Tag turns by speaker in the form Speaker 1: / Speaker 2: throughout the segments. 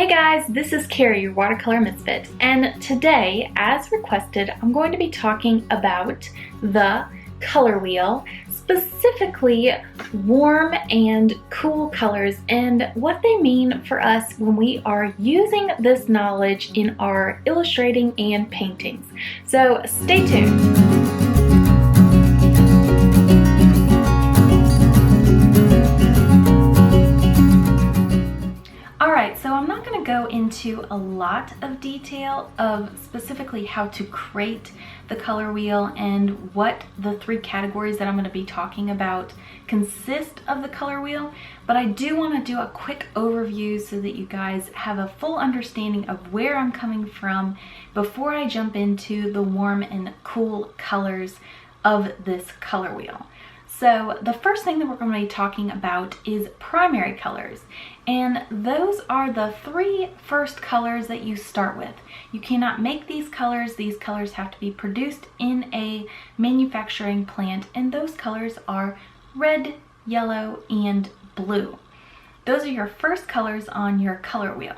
Speaker 1: Hey guys, this is Carrie, your watercolor misfit, and today, as requested, I'm going to be talking about the color wheel, specifically warm and cool colors and what they mean for us when we are using this knowledge in our illustrating and paintings. So stay tuned. So I'm not going to go into a lot of detail of specifically how to create the color wheel and what the three categories that I'm going to be talking about consist of the color wheel, but I do want to do a quick overview so that you guys have a full understanding of where I'm coming from before I jump into the warm and cool colors of this color wheel. So the first thing that we're going to be talking about is primary colors, and those are the three first colors that you start with. You cannot make these colors have to be produced in a manufacturing plant, and those colors are red, yellow, and blue. Those are your first colors on your color wheel.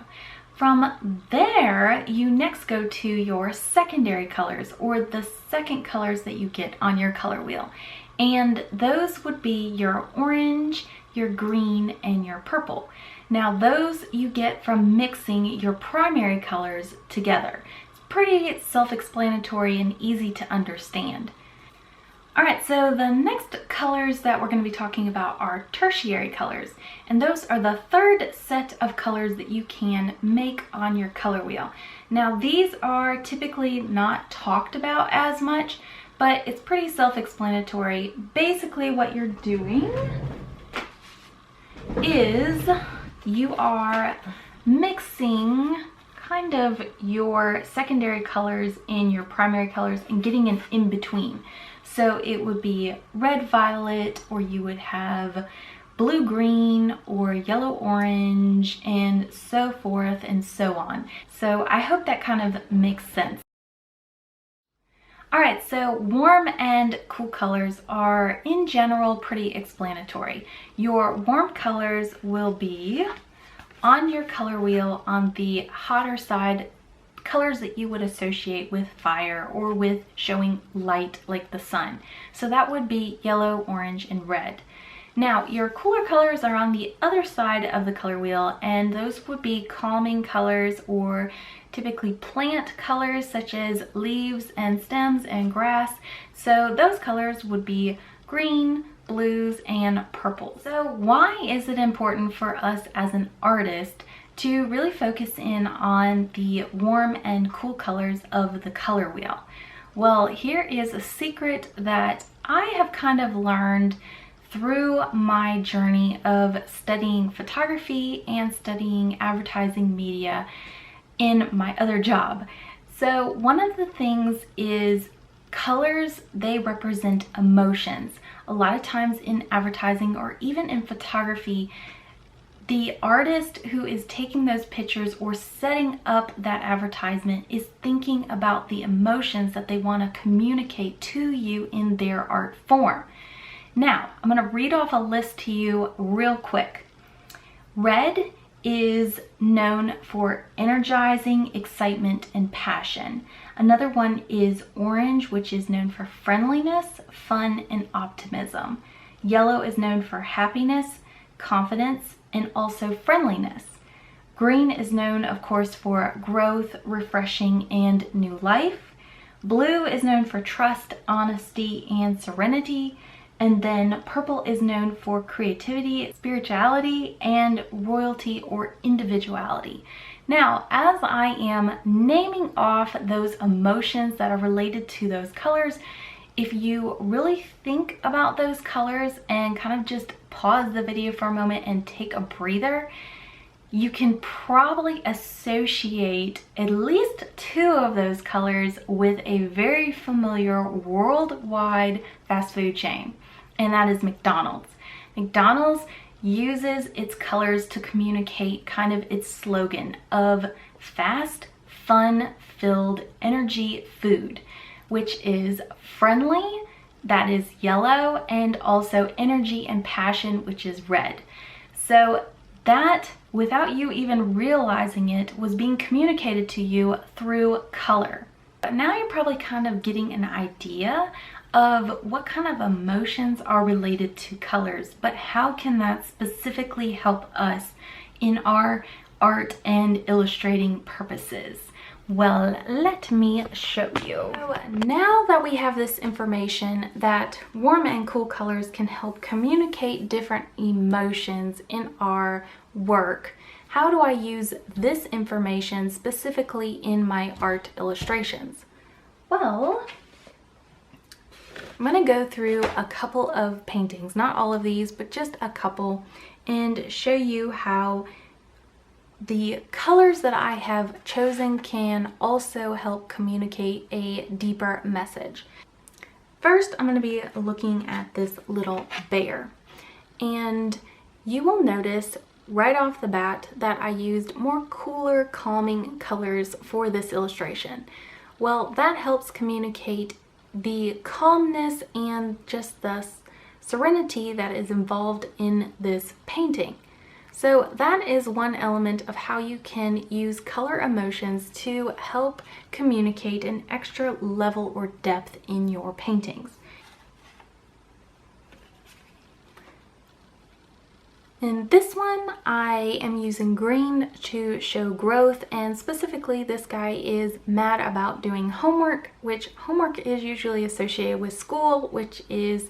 Speaker 1: From there, you next go to your secondary colors, or the second colors that you get on your color wheel. And those would be your orange, your green, and your purple. Now those you get from mixing your primary colors together. It's pretty self-explanatory and easy to understand. Alright, so the next colors that we're going to be talking about are tertiary colors. And those are the third set of colors that you can make on your color wheel. Now these are typically not talked about as much, but it's pretty self-explanatory. Basically what you're doing is you are mixing kind of your secondary colors in your primary colors and getting an in-between. So it would be red-violet, or you would have blue-green or yellow-orange, and so forth and so on. So I hope that kind of makes sense. Alright, so warm and cool colors are in general pretty explanatory. Your warm colors will be on your color wheel on the hotter side, colors that you would associate with fire or with showing light like the sun. So that would be yellow, orange, and red. Now your cooler colors are on the other side of the color wheel, and those would be calming colors or typically plant colors such as leaves and stems and grass. So those colors would be green, blues, and purple. So why is it important for us as an artist to really focus in on the warm and cool colors of the color wheel? Well, here is a secret that I have kind of learned through my journey of studying photography and studying advertising media in my other job. So one of the things is colors, they represent emotions. A lot of times in advertising or even in photography, the artist who is taking those pictures or setting up that advertisement is thinking about the emotions that they want to communicate to you in their art form. Now, I'm going to read off a list to you real quick. Red is known for energizing, excitement, and passion. Another one is orange, which is known for friendliness, fun, and optimism. Yellow is known for happiness, confidence, and also friendliness. Green is known, of course, for growth, refreshing, and new life. Blue is known for trust, honesty, and serenity. And then purple is known for creativity, spirituality, and royalty or individuality. Now, as I am naming off those emotions that are related to those colors, if you really think about those colors and kind of just pause the video for a moment and take a breather, you can probably associate at least two of those colors with a very familiar worldwide fast food chain, and that is McDonald's. McDonald's uses its colors to communicate kind of its slogan of fast, fun-filled energy food, which is friendly, that is yellow, and also energy and passion, which is red. So that, without you even realizing it, was being communicated to you through color. But now you're probably kind of getting an idea of what kind of emotions are related to colors, but how can that specifically help us in our art and illustrating purposes? Well, let me show you. So now that we have this information that warm and cool colors can help communicate different emotions in our work, how do I use this information specifically in my art illustrations? Well, I'm going to go through a couple of paintings, not all of these, but just a couple, and show you how the colors that I have chosen can also help communicate a deeper message. First, I'm going to be looking at this little bear, and you will notice right off the bat that I used more cooler, calming colors for this illustration. Well, that helps communicate the calmness and just the serenity that is involved in this painting. So that is one element of how you can use color emotions to help communicate an extra level or depth in your paintings. In this one, I am using green to show growth, and specifically this guy is mad about doing homework, which homework is usually associated with school, which is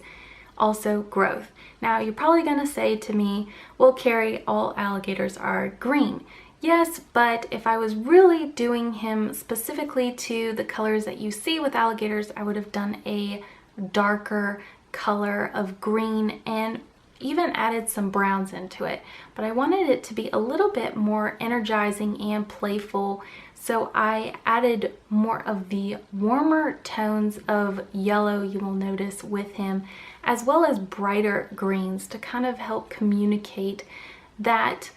Speaker 1: also growth. Now you're probably going to say to me, well, Carrie, all alligators are green. Yes, but if I was really doing him specifically to the colors that you see with alligators, I would have done a darker color of green and even added some browns into it. But I wanted it to be a little bit more energizing and playful, so I added more of the warmer tones of yellow, you will notice, with him, as well as brighter greens to kind of help communicate that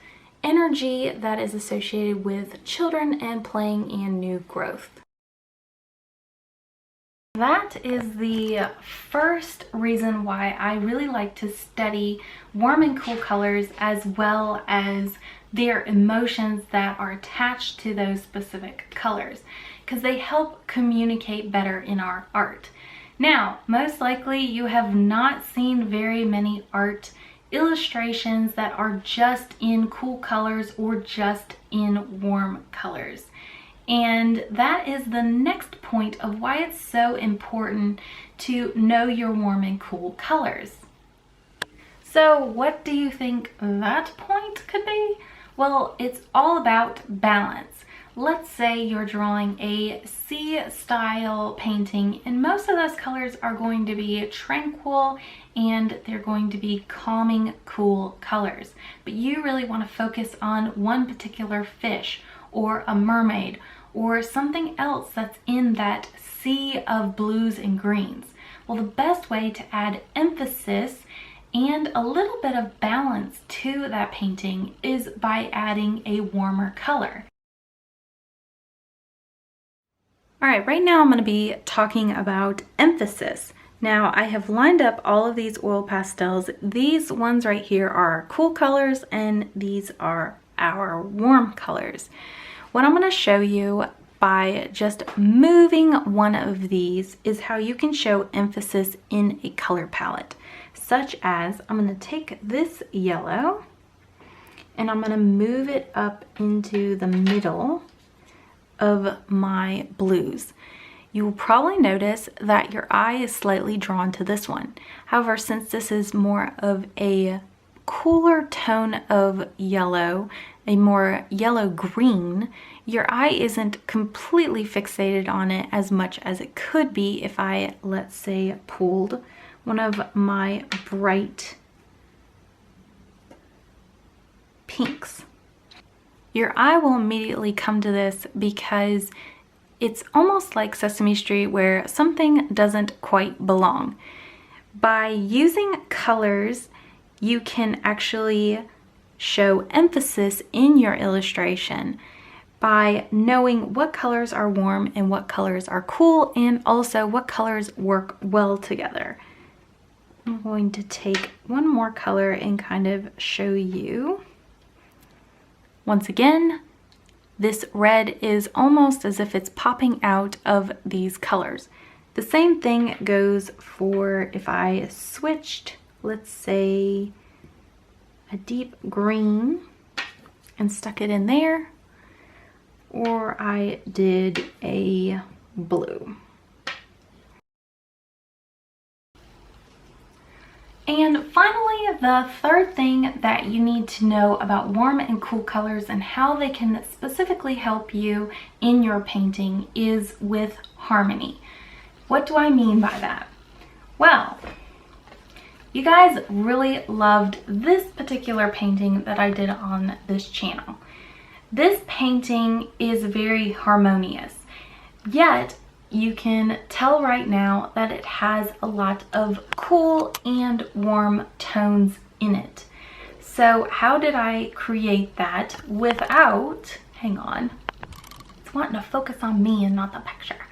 Speaker 1: energy that is associated with children and playing and new growth. That is the first reason why I really like to study warm and cool colors, as well as their emotions that are attached to those specific colors, because they help communicate better in our art. Now, most likely you have not seen very many art illustrations that are just in cool colors or just in warm colors. And that is the next point of why it's so important to know your warm and cool colors. So what do you think that point could be? Well, it's all about balance. Let's say you're drawing a sea style painting, and most of those colors are going to be tranquil and they're going to be calming, cool colors. But you really want to focus on one particular fish or a mermaid or something else that's in that sea of blues and greens. Well, the best way to add emphasis and a little bit of balance to that painting is by adding a warmer color. All right, right now I'm going to be talking about emphasis. Now I have lined up all of these oil pastels. These ones right here are cool colors and these are our warm colors. What I'm going to show you by just moving one of these is how you can show emphasis in a color palette. Such as, I'm going to take this yellow and I'm going to move it up into the middle of my blues. You will probably notice that your eye is slightly drawn to this one. However, since this is more of a cooler tone of yellow, a more yellow-green, your eye isn't completely fixated on it as much as it could be if I, let's say, pulled one of my bright pinks. Your eye will immediately come to this because it's almost like Sesame Street where something doesn't quite belong. By using colors, you can actually show emphasis in your illustration by knowing what colors are warm and what colors are cool, and also what colors work well together. I'm going to take one more color and kind of show you Once again, this red is almost as if it's popping out of these colors. The same thing goes for if I switched, let's say, a deep green and stuck it in there, or I did a blue. And finally, the third thing that you need to know about warm and cool colors and how they can specifically help you in your painting is with harmony. What do I mean by that? Well, you guys really loved this particular painting that I did on this channel. This painting is very harmonious, yet you can tell right now that it has a lot of cool and warm tones in it. So how did I create that without, hang on, it's wanting to focus on me and not the picture.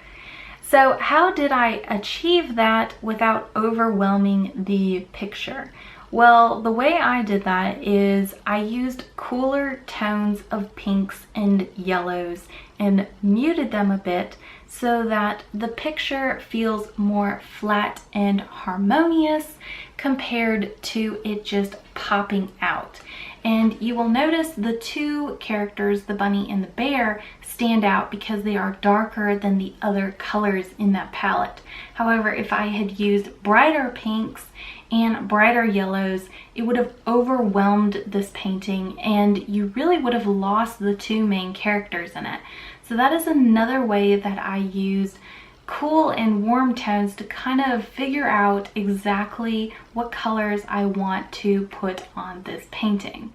Speaker 1: So how did I achieve that without overwhelming the picture? Well, the way I did that is I used cooler tones of pinks and yellows and muted them a bit so that the picture feels more flat and harmonious compared to it just popping out. And you will notice the two characters, the bunny and the bear, stand out because they are darker than the other colors in that palette. However, if I had used brighter pinks and brighter yellows, it would have overwhelmed this painting and you really would have lost the two main characters in it. So that is another way that I used cool and warm tones to kind of figure out exactly what colors I want to put on this painting.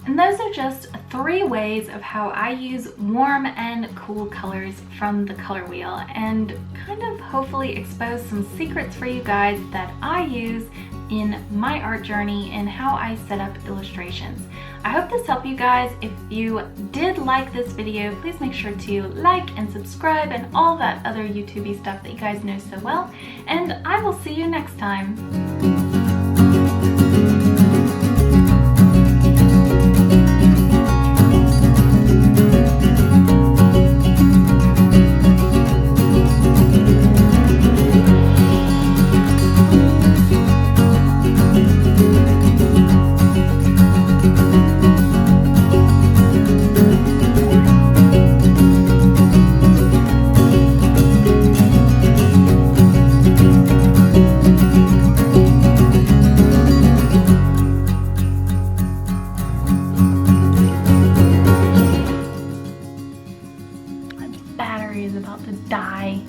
Speaker 1: And those are just 3 ways of how I use warm and cool colors from the color wheel, and kind of hopefully expose some secrets for you guys that I use in my art journey and how I set up illustrations. I hope this helped you guys. If you did like this video, please make sure to like and subscribe and all that other YouTubey stuff that you guys know so well, and I will see you next time. Battery is about to die.